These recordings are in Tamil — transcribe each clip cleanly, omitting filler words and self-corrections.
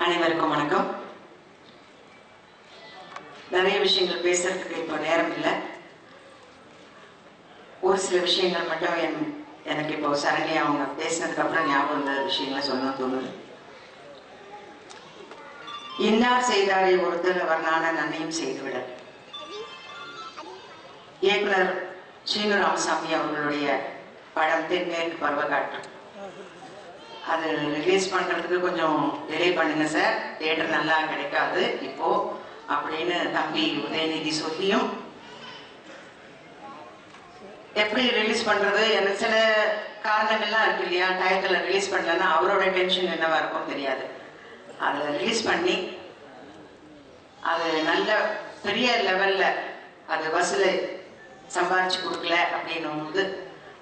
அனைவருக்கும் வணக்கம். நிறைய விஷயங்கள் பேசுறதுக்கு இப்போ நேரம் இல்லை. ஒரு சில விஷயங்கள் மட்டும் எனக்கு இப்போ சரண்யா அவங்க பேசினதுக்கு அப்புறம் ஞாபகம் இருந்த விஷயங்களை சொல்லணும்னு தோணுது. இன்னார் செய்தாரை ஒருத்தர் வர்ணான நன்மையும் செய்துவிட. இயக்குனர் சீனு ராமசாமி அவர்களுடைய படம் தென்மேற்கு பருவகாற்று. அது ரிலீஸ் பண்ணுறதுக்கு கொஞ்சம் டிலே பண்ணுங்க சார், தியேட்டர் நல்லா கிடைக்காது இப்போ அப்படின்னு தம்பி உதயநிதி சொல்லியும் எப்படி ரிலீஸ் பண்ணுறது, எனக்கு சில காரணங்கள்லாம் இருக்கு இல்லையா, டயத்தில் ரிலீஸ் பண்ணலன்னா அவரோட டென்ஷன் என்னவா இருக்கும் தெரியாது. அதில் ரிலீஸ் பண்ணி அது நல்ல பெரிய லெவலில் அது வசூலை சம்பாதிச்சு கொடுக்கல அப்படின்னும் போது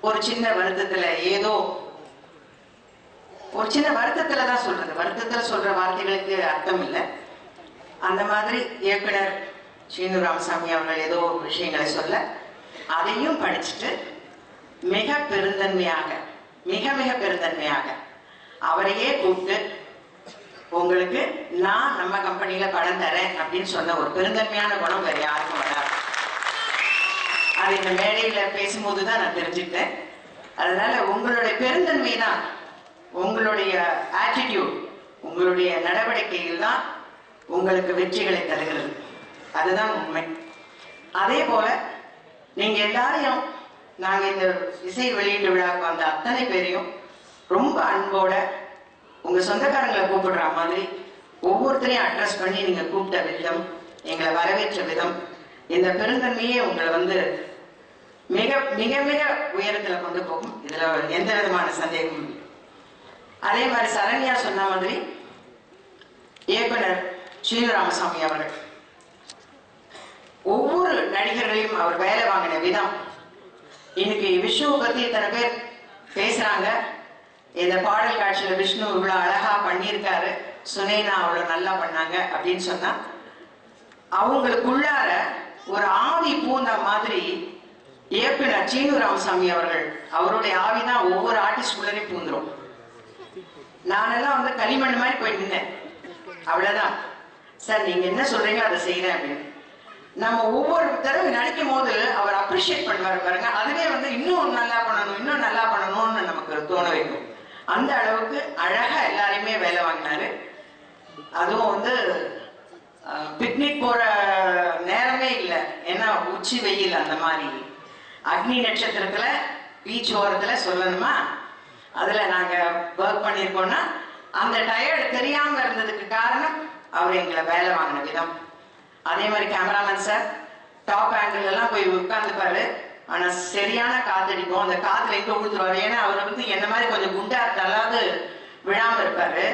ஒரு சின்ன வருத்தத்தில், ஏதோ ஒரு சின்ன வருத்தத்தில் தான் சொல்றது, வருத்தத்தில் சொல்ற வார்த்தைகளுக்கு அர்த்தம் இல்லை. அந்த மாதிரி இயக்குனர் சீனு ராமசாமி அவர்கள் ஏதோ விஷயங்களை சொல்ல அதையும் படிச்சுட்டு மிக பெருந்தன்மையாக மிக பெருந்தன்மையாக அவரையே கூப்பிட்டு உங்களுக்கு நான் நம்ம கம்பெனியில படம் தரேன் அப்படின்னு சொன்ன ஒரு பெருந்தன்மையான குணம் வேற யாருக்கும் வராது. அது இந்த மேடையில பேசும்போது தான் நான் தெரிஞ்சுக்கிட்டேன். அதனால உங்களுடைய பெருந்தன்மை தான், உங்களுடைய ஆட்டிடியூட், உங்களுடைய நடவடிக்கைகள் தான் உங்களுக்கு வெற்றிகளை தருகிறது. அதுதான் உண்மை. அதே போல நீங்க எல்லாரையும், நாங்க இந்த இசை வெளியீட்டு விழாவுக்கு வந்த அத்தனை பேரையும் ரொம்ப அன்போட உங்க சொந்தக்காரங்களை கூப்பிடுற மாதிரி ஒவ்வொருத்தரையும் அட்ரஸ் பண்ணி நீங்க கூப்பிட்ட விதம், எங்களை வரவேற்ற விதம், இந்த பெருந்தன்மையே உங்களை வந்து மிக மிக மிக உயரத்துல கொண்டு போகும். இதுல எந்த விதமான சந்தேகமும் இல்லை. அதே மாதிரி சரண்யா சொன்ன மாதிரி இயக்குனர் சீனு ராமசாமி அவர்கள் ஒவ்வொரு நடிகர்களையும் அவர் வேலை வாங்கின விதம், இன்னைக்கு விஷ்ணுவை பத்தி இத்தனை பேர் பேசுறாங்க. இந்த பாடல் காட்சியில விஷ்ணு இவ்வளவு அழகா பண்ணியிருக்காரு, சுனேனா அவ்வளவு நல்லா பண்ணாங்க அப்படின்னு சொன்னா அவங்களுக்குள்ளார ஒரு ஆவி பூந்த மாதிரி இயக்குனர் சீனு ராமசாமி அவர்கள், அவருடைய ஆவிதான் ஒவ்வொரு ஆர்டிஸ்ட் உள்ளரையும் பூந்துரும். நானெல்லாம் வந்து களிமண் மாதிரி போய் நின்னேன், அவ்வளவுதான் சார் நீங்க என்ன சொல்றீங்க அதை செய்யறேன் அப்படின்னு. நம்ம ஒவ்வொரு தடவை நடிக்கும் போது அவர் அப்ரிஷியேட் பண்ணுவார் பாருங்க, அதுவே வந்து இன்னும் நல்லா பண்ணணும் இன்னும் நல்லா பண்ணணும்னு நமக்கு தோண வைக்கும். அந்த அளவுக்கு அழகா எல்லாரையுமே வேலை வாங்கினாரு. அதுவும் வந்து பிக்னிக் போற நேரமே இல்லை, ஏன்னா உச்சி வெயில், அந்த மாதிரி அக்னி நட்சத்திரத்துல பீச் ஓரத்துல சொல்லணுமா, அதுல நாங்க ஒர்க் பண்ணியிருக்கோம்னா அந்த டயர்டு தெரியாம இருந்ததுக்கு காரணம் அவர் எங்களை வேலை வாங்கின விதம். அதே மாதிரி கேமராமேன் சார் டாப் ஆங்கிள் எல்லாம் போய் உட்காந்துப்பாரு, ஆனா சரியான காத்தடிக்கும், அந்த காத்துல எங்க விழுந்துருவாரு. ஏன்னா அவர் வந்து என்ன மாதிரி கொஞ்சம் குண்டா இருந்தாலாவது விழாம இருப்பாரு,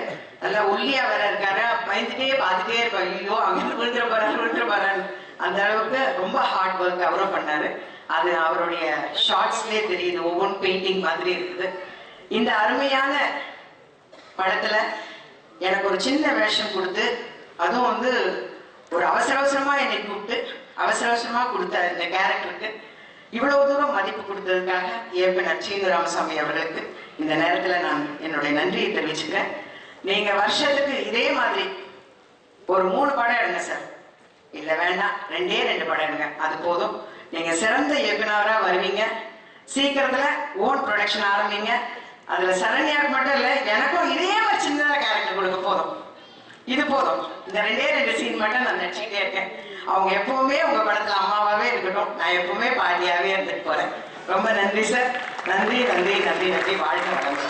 நல்லா ஒல்லியா வேற இருக்காரு, பயந்துட்டே பார்த்துட்டே இருப்பாரு, ஐயோ அங்க விழுந்துட போறாரு. அந்த அளவுக்கு ரொம்ப ஹார்ட் ஒர்க் அவரும் பண்ணாரு. அது அவருடைய ஷார்ட்ஸ்லயே தெரியுது, ஒவ்வொரு பெயிண்டிங் மாதிரி இருக்குது. இந்த அருமையான படத்துல எனக்கு ஒரு சின்ன வேஷம் கொடுத்து, அதுவும் வந்து ஒரு அவசரமா என்னை கூப்பிட்டு அவசரமா கொடுத்த இந்த கேரக்டருக்கு இவ்வளவு தூரம் மதிப்பு கொடுத்ததுக்காக இயக்குனர் சீனு ராமசாமி அவர்களுக்கு இந்த நேரத்துல நான் என்னுடைய நன்றியை தெரிவிச்சுக்கிறேன். நீங்க வருஷத்துக்கு இதே மாதிரி ஒரு 3 படம் எடுங்க சார், இல்ல வேண்டாம் 2 படம் எடுங்க, அது போதும். நீங்க சிறந்த இயக்குனரா வருவீங்க. சீக்கிரத்துல ஓன் ப்ரொடக்ஷன் ஆரம்பிங்க. அதுல சரண்யாவுக்கு மட்டும் இல்ல, எனக்கும் இதே மாதிரி சின்னதா கேரக்டர் கொடுக்க போதும், இது போதும். இந்த 2 சீன் மட்டும் நான் நடிச்சுக்கிட்டே இருக்கேன். அவங்க எப்பவுமே உங்க படத்துல அம்மாவாவே இருக்கட்டும், நான் எப்பவுமே பாட்டியாவே இருந்துட்டு போறேன். ரொம்ப நன்றி சார், நன்றி. வாழ்க்கை வளர்ந்து.